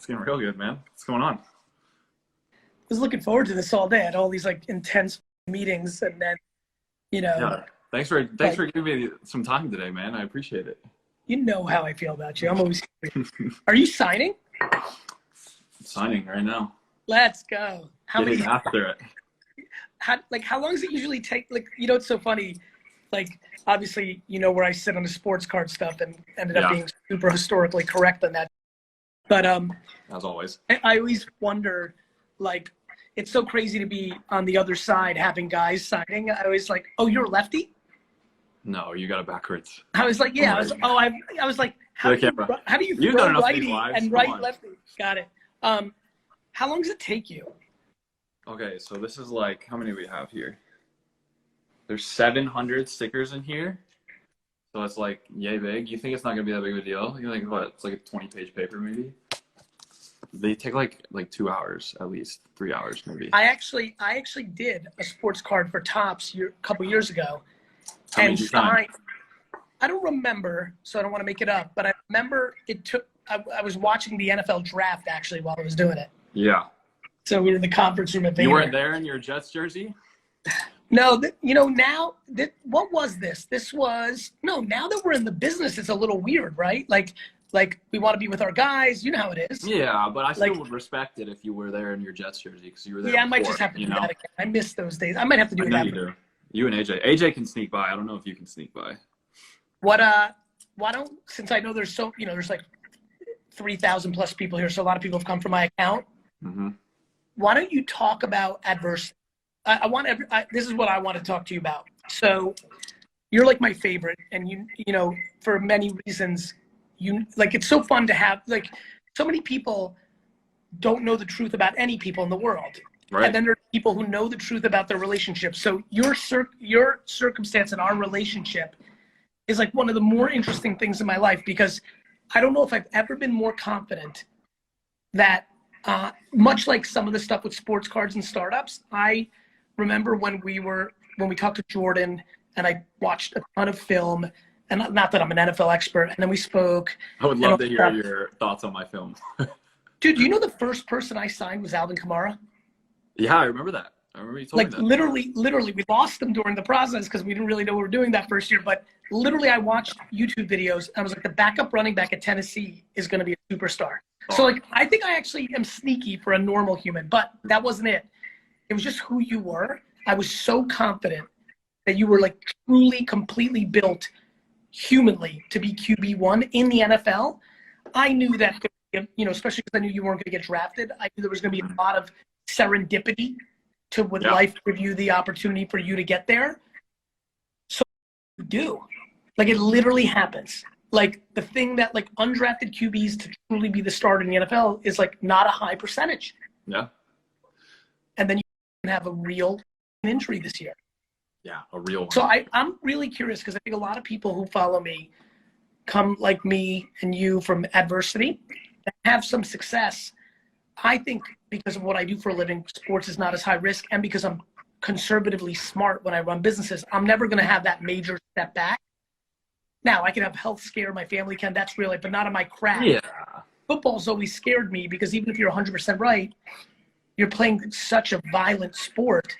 getting real good, man. What's going on? Was looking forward to this all day. I had all these like intense meetings, and then, Yeah. Thanks for giving me some time today, man. I appreciate it. you know how I feel about you. I'm always curious. Are you signing? I'm signing right now. Let's go. Getting after it. How long does it usually take? Like, it's so funny. Like, obviously, where I sit on the sports card stuff and ended up being super historically correct on that. But as always, I always wonder, like, it's so crazy to be on the other side having guys signing. I was like, oh, you're a lefty? No, you got it backwards. I was like, yeah. I was like, how do you throw righty and right lefty? Got it. How long does it take you? Okay, so this is like, how many we have here? There's 700 stickers in here. So it's like yay big. You think it's not gonna be that big of a deal? You're like, what? It's like a 20-page paper maybe. They take like 2 hours at least, 3 hours maybe. I actually did a sports card for Topps a couple years ago. How many did you sign? I don't remember, so I don't want to make it up, but I remember it took. I was watching the NFL draft actually while I was doing it. Yeah. So we were in the conference room at Vayner. You weren't there in your Jets jersey? No, what was this? Now that we're in the business, it's a little weird, right? Like we want to be with our guys. You know how it is. Yeah, but I still would respect it if you were there in your Jets jersey because you were there. Yeah, I might just have to do that again. I miss those days. I might have to do that. You do. You and AJ. AJ can sneak by. I don't know if you can sneak by. Why don't, since I know there's there's like 3,000 plus people here, so a lot of people have come from my account. Mm-hmm. Why don't you talk about adversity? This is what I want to talk to you about. So you're like my favorite, and for many reasons, it's so fun to have, like, so many people don't know the truth about any people in the world. Right. And then there are people who know the truth about their relationships. So your circumstance and our relationship is like one of the more interesting things in my life, because I don't know if I've ever been more confident that, much like some of the stuff with sports cards and startups, I remember when we talked to Jordan and I watched a ton of film, and not that I'm an NFL expert, and then we spoke. I would love to hear your thoughts on my film. Dude, do you know the first person I signed was Alvin Kamara? Yeah, I remember that. I remember you told me that. Literally, we lost him during the process because we didn't really know what we were doing that first year. But literally, I watched YouTube videos. I was like, the backup running back at Tennessee is going to be a superstar. Oh. So, like, I think I actually am sneaky for a normal human, but that wasn't it. It was just who you were. I was so confident that you were, like, truly, completely built humanly to be QB1 in the NFL. I knew that, especially because I knew you weren't going to get drafted. I knew there was going to be a lot of serendipity would life give you the opportunity for you to get there. So you do. Like, it literally happens. Like, the thing that, like, undrafted QBs to truly be the starter in the NFL is, like, not a high percentage. Yeah. And then you can have a real injury this year. Yeah, a real one. So I'm really curious, because I think a lot of people who follow me come like me and you from adversity and have some success. I think because of what I do for a living, sports is not as high risk, and because I'm conservatively smart when I run businesses, I'm never going to have that major step back. Now, I can have health scare, my family can, that's real, but not in my craft. Yeah. Football's always scared me, because even if you're 100% right, you're playing such a violent sport.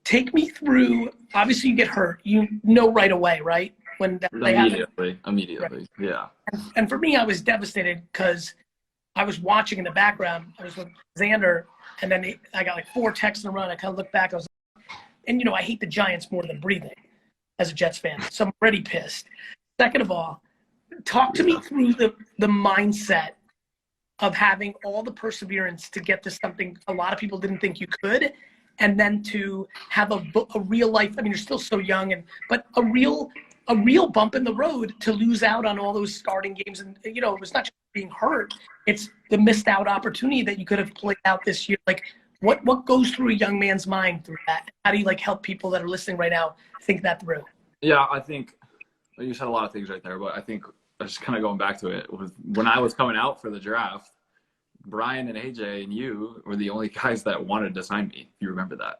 Take me through, obviously you get hurt, right away, right? When that Immediately, right. Yeah. And for me, I was devastated because I was watching in the background. I was with Xander, and then I got like 4 texts in a row, and I kind of looked back. And I hate the Giants more than breathing as a Jets fan, so I'm already pissed. Second of all, talk to me through the mindset of having all the perseverance to get to something a lot of people didn't think you could, and then to have a real life. I mean, you're still so young, but a real bump in the road to lose out on all those starting games. And, it was not just being hurt. It's the missed out opportunity that you could have played out this year. Like, what goes through a young man's mind through that? How do you, like, help people that are listening right now think that through? Yeah, I think you said a lot of things right there, but I think just kind of going back to it, when I was coming out for the draft, Brian and AJ and you were the only guys that wanted to sign me. If you remember that.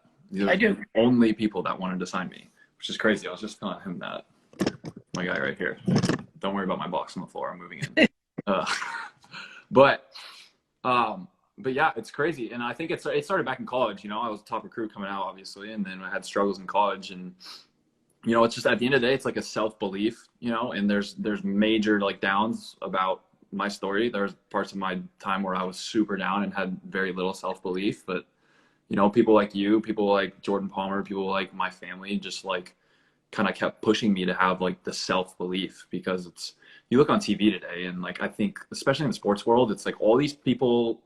I do. The only people that wanted to sign me, which is crazy. I was just telling him that. My guy right here. Don't worry about my box on the floor. I'm moving in. But But yeah, it's crazy. And I think it started back in college. You know, I was a top recruit coming out, obviously, and then I had struggles in college. And, you know, it's just at the end of the day, it's like a self-belief, you know, and there's major like downs about my story. There's parts of my time where I was super down and had very little self-belief. But, you know, people like you, people like Jordan Palmer, people like my family just like kind of kept pushing me to have like the self-belief, because it's, you look on TV today and like, I think especially in the sports world, it's like all these people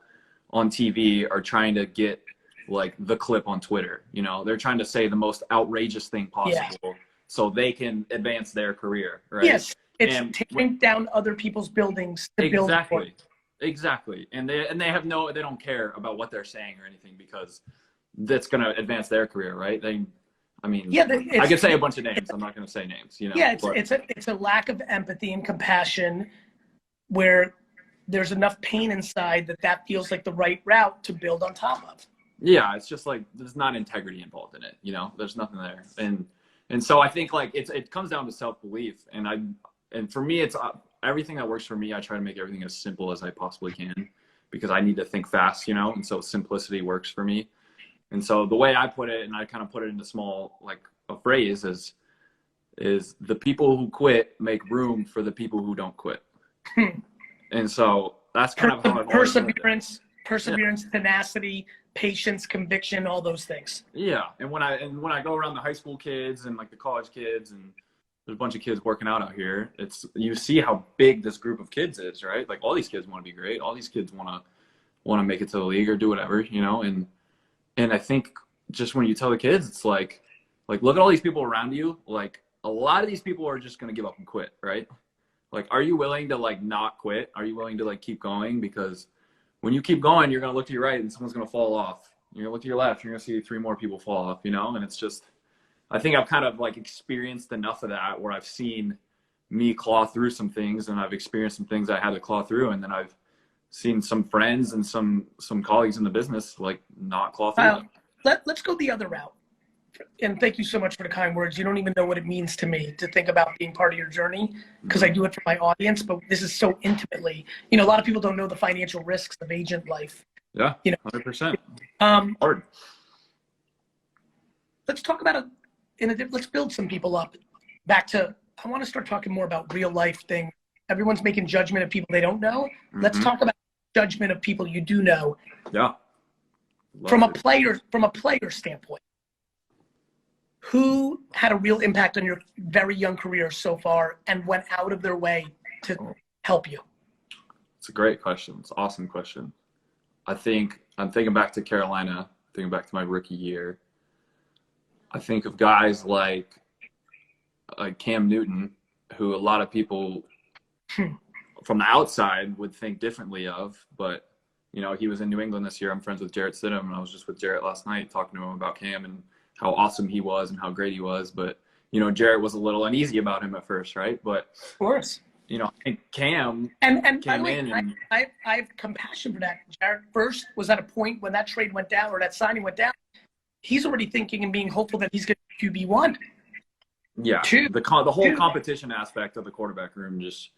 on TV are trying to get like the clip on Twitter. You know, they're trying to say the most outrageous thing possible so they can advance their career, right? Yes, it's tearing down other people's buildings to build. Exactly. And they don't care about what they're saying or anything, because that's going to advance their career, right? I could say a bunch of names. I'm not going to say names, you know. Yeah, it's a lack of empathy and compassion where there's enough pain inside that feels like the right route to build on top of. Yeah, it's just like there's not integrity involved in it, you know. There's nothing there, and so I think like it comes down to self-belief, and for me, it's everything that works for me. I try to make everything as simple as I possibly can, because I need to think fast, you know, and so simplicity works for me. And so the way I put it, and I kind of put it into small like a phrase, is the people who quit make room for the people who don't quit. And so that's kind of how perseverance, tenacity, patience, conviction, all those things. Yeah. And when I go around the high school kids and like the college kids, and there's a bunch of kids working out here, you see how big this group of kids is, right? Like all these kids want to be great. All these kids want to make it to the league or do whatever, you know? And I think just when you tell the kids, it's like look at all these people around you. Like a lot of these people are just going to give up and quit, right? Like, are you willing to like not quit? Are you willing to like keep going? Because when you keep going, you're going to look to your right and someone's going to fall off. You're going to look to your left, you're going to see 3 more people fall off, you know? And it's just, I think I've kind of like experienced enough of that where I've seen me claw through some things, and I've experienced some things I had to claw through. And then I've seen some friends and some colleagues in the business like not claw through. Let's go the other route. And thank you so much for the kind words. You don't even know what it means to me to think about being part of your journey, because I do it for my audience, but this is so intimately, you know, a lot of people don't know the financial risks of agent life. Yeah, you know, 100%. Hard. Let's talk about let's build some people up. Back to, I want to start talking more about real life things. Everyone's making judgment of people they don't know. Let's talk about judgment of people you do know. Yeah. From a player standpoint, who had a real impact on your very young career so far and went out of their way to help you? It's a great question. It's an awesome question. I think I'm thinking back to Carolina, thinking back to my rookie year. I think of guys like Cam Newton, who a lot of people from the outside would think differently of, but you know, he was in New England this year. I'm friends with Jarrett Stidham, and I was just with Jarrett last night talking to him about Cam and how awesome he was and how great he was. But, you know, Jarrett was a little uneasy about him at first, right? But, of course, you know, I think Cam and came by the way, in. I have compassion for that. Jarrett first was at a point when that trade went down, or that signing went down. He's already thinking and being hopeful that he's going to be QB1. Yeah, the whole competition aspect of the quarterback room, just,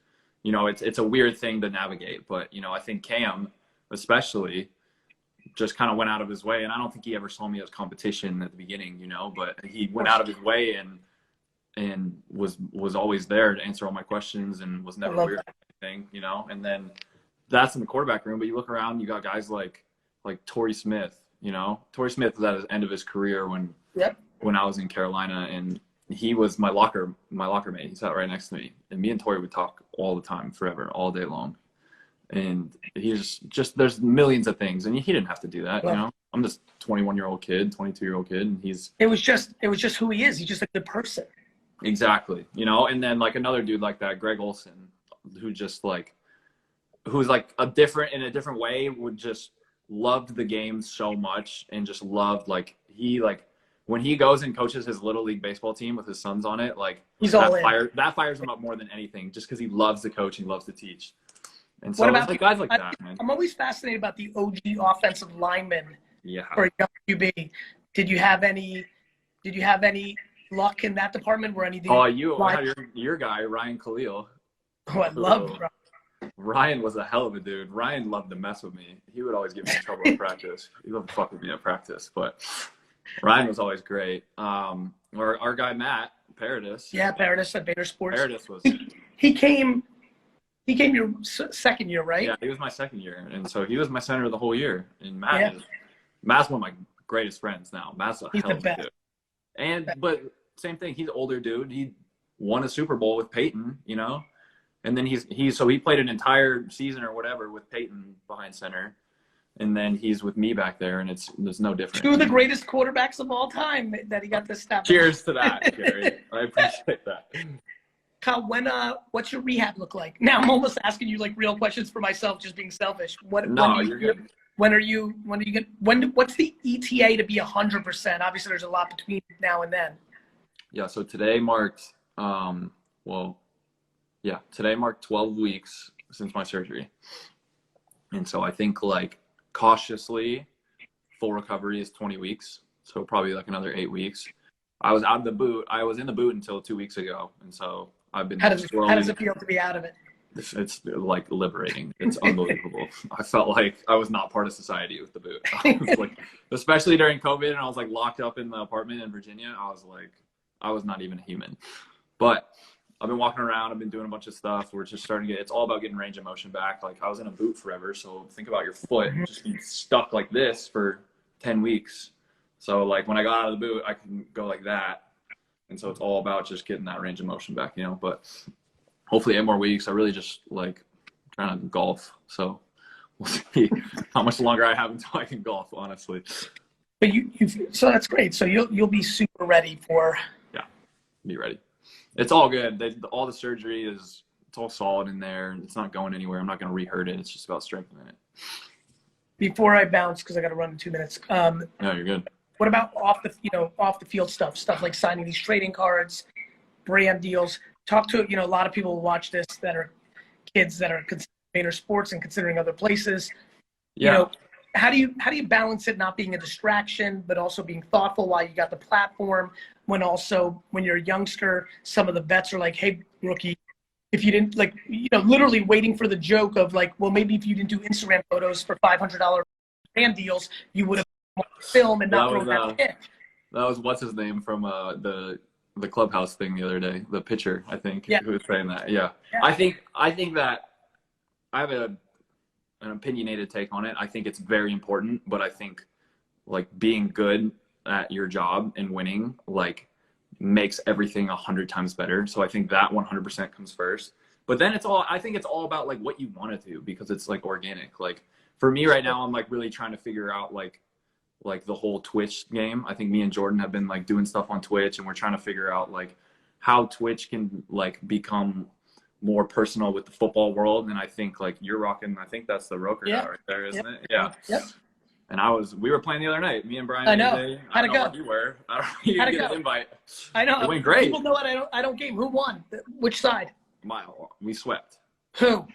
you know, it's a weird thing to navigate. But, you know, I think Cam especially just kind of went out of his way. And I don't think he ever saw me as competition at the beginning, you know, but he went out of his way and was always there to answer all my questions and was never weird about anything, you know. And then that's in the quarterback room. But you look around, you got guys like Torrey Smith, you know. Torrey Smith was at the end of his career when I was in Carolina, and he was my locker mate. He sat right next to me. And me and Torrey would talk all the time, forever, all day long. And he's just there's millions of things, and he didn't have to do that, you know. I'm just 21-year-old kid, 22-year-old kid, and it was just who he is. He's just a good person. Exactly, you know. And then like another dude like that, Greg Olson, who's like in a different way, would just loved the game so much, and just loved when he goes and coaches his little league baseball team with his sons on it, like he's that fires him up more than anything, just because he loves to coach and he loves to teach. And so it's like guys like that, man. I'm always fascinated about the OG offensive linemen for a young QB. Did you have any luck in that department? Where any of the your guy Ryan Khalil. Oh, I love Ryan was a hell of a dude. Ryan loved to mess with me. He would always get me in trouble at practice. He loved to fuck with me at practice, but Ryan was always great. Our guy Matt Paradis. Yeah, Paradis at Vaynersports. Paradis was. He came your second year, right? Yeah, he was my second year, and so he was my center the whole year. And Matt's one of my greatest friends now. Matt's a hell of a dude. But same thing. He's an older dude. He won a Super Bowl with Peyton, you know, and then he played an entire season or whatever with Peyton behind center, and then he's with me back there, and there's no difference. Two of the greatest quarterbacks of all time that he got to step. Cheers to that, Gary. I appreciate that. Kyle, what's your rehab look like? Now I'm almost asking you like real questions for myself, just being selfish. What's the ETA to be 100%? Obviously, there's a lot between now and then. Yeah. So today marked, today marked 12 weeks since my surgery, and so I think like cautiously, full recovery is 20 weeks. So probably like another 8 weeks. I was out of the boot. I was in the boot until 2 weeks ago, and so I've been. How does it feel to be out of it? It's like liberating. It's unbelievable. I felt like I was not part of society with the boot. I was like, especially during COVID, and I was like locked up in the apartment in Virginia. I was like, I was not even human. But I've been walking around. I've been doing a bunch of stuff. We're just starting to it's all about getting range of motion back. Like I was in a boot forever. So think about your foot just being stuck like this for 10 weeks. So like when I got out of the boot, I can go like that. And so it's all about just getting that range of motion back, you know, but hopefully 8 more weeks. I really just like trying to golf. So we'll see how much longer I have until I can golf, honestly. But so that's great. So you'll be super ready for. Yeah, be ready. It's all good. All the surgery it's all solid in there. It's not going anywhere. I'm not going to re-hurt it. It's just about strengthening it. Before I bounce, because I got to run in 2 minutes. No, you're good. What about off the field stuff like signing these trading cards, brand deals? Talk to a lot of people who watch this that are kids that are considering Vaynersports and considering other places. Yeah. You know, how do you balance it not being a distraction, but also being thoughtful while you got the platform? When you're a youngster, some of the vets are like, "Hey, rookie, if you didn't literally waiting for the joke of like, well, maybe if you didn't do Instagram photos for $500 brand deals, you would have film and not throw that pitch." That was what's his name from the clubhouse thing the other day, the pitcher, I think, who was saying that. Yeah. I think that I have an opinionated take on it. I think it's very important, but I think like being good at your job and winning like makes everything 100 times better. So I think that 100% comes first. But then I think it's all about like what you want to do, because it's like organic. Like for me right now, I'm like really trying to figure out like the whole Twitch game. I think me and Jordan have been like doing stuff on Twitch, and we're trying to figure out like how Twitch can like become more personal with the football world. And I think like you're rocking, I think that's the Roker guy right there, isn't it? Yeah. Yep. And we were playing the other night, me and Brian. I know. I don't know what you were. I don't know if you get an invite. I know. It went great. People know I don't game. Who won? Which side? We swept. Who?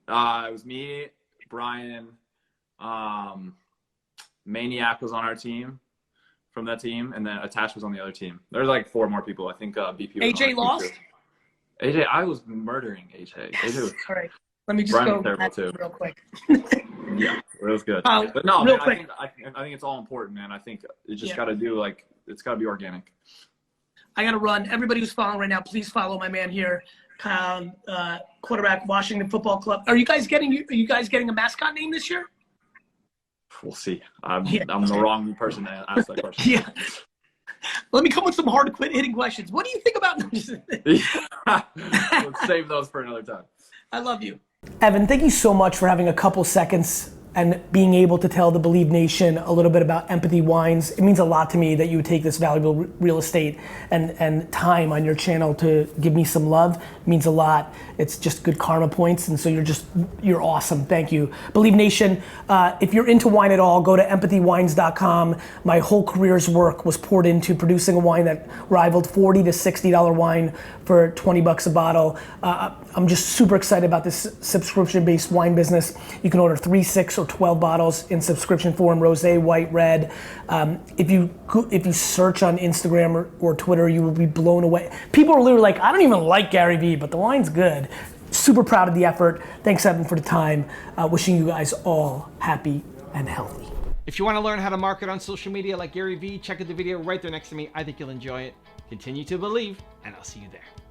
It was me, Brian, Maniac was on our team from that team, and then Attach was on the other team. There's like 4 more people. I think BP was AJ lost? AJ, I was murdering AJ. Yes. AJ was all right. Let me just Brian go was too. real quick. Yeah, it was good. But no, man, I think it's all important, man. I think it just got to do like it's got to be organic. I got to run. Everybody who's following right now, please follow my man here, quarterback, Washington Football Club. Are you guys getting a mascot name this year? We'll see. I'm the wrong person to ask that question. Yeah. Let me come with some hard hitting questions. What do you think about? Let's save those for another time. I love you. Evan, thank you so much for having a couple seconds and being able to tell the Believe Nation a little bit about Empathy Wines. It means a lot to me that you would take this valuable real estate and time on your channel to give me some love. It means a lot. It's just good karma points, and so you're awesome. Thank you. Believe Nation, if you're into wine at all, go to empathywines.com. My whole career's work was poured into producing a wine that rivaled $40 to $60 wine for $20 a bottle. I'm just super excited about this subscription-based wine business. You can order 3, 6, or 12 bottles in subscription form: rosé, white, red. If you search on Instagram or Twitter, you will be blown away. People are literally like, I don't even like Gary Vee, but the wine's good. super proud of the effort. Thanks, Evan, for the time. Wishing you guys all happy and healthy. If you want to learn how to market on social media like Gary Vee, check out the video right there next to me. I think you'll enjoy it. Continue to believe, and I'll see you there.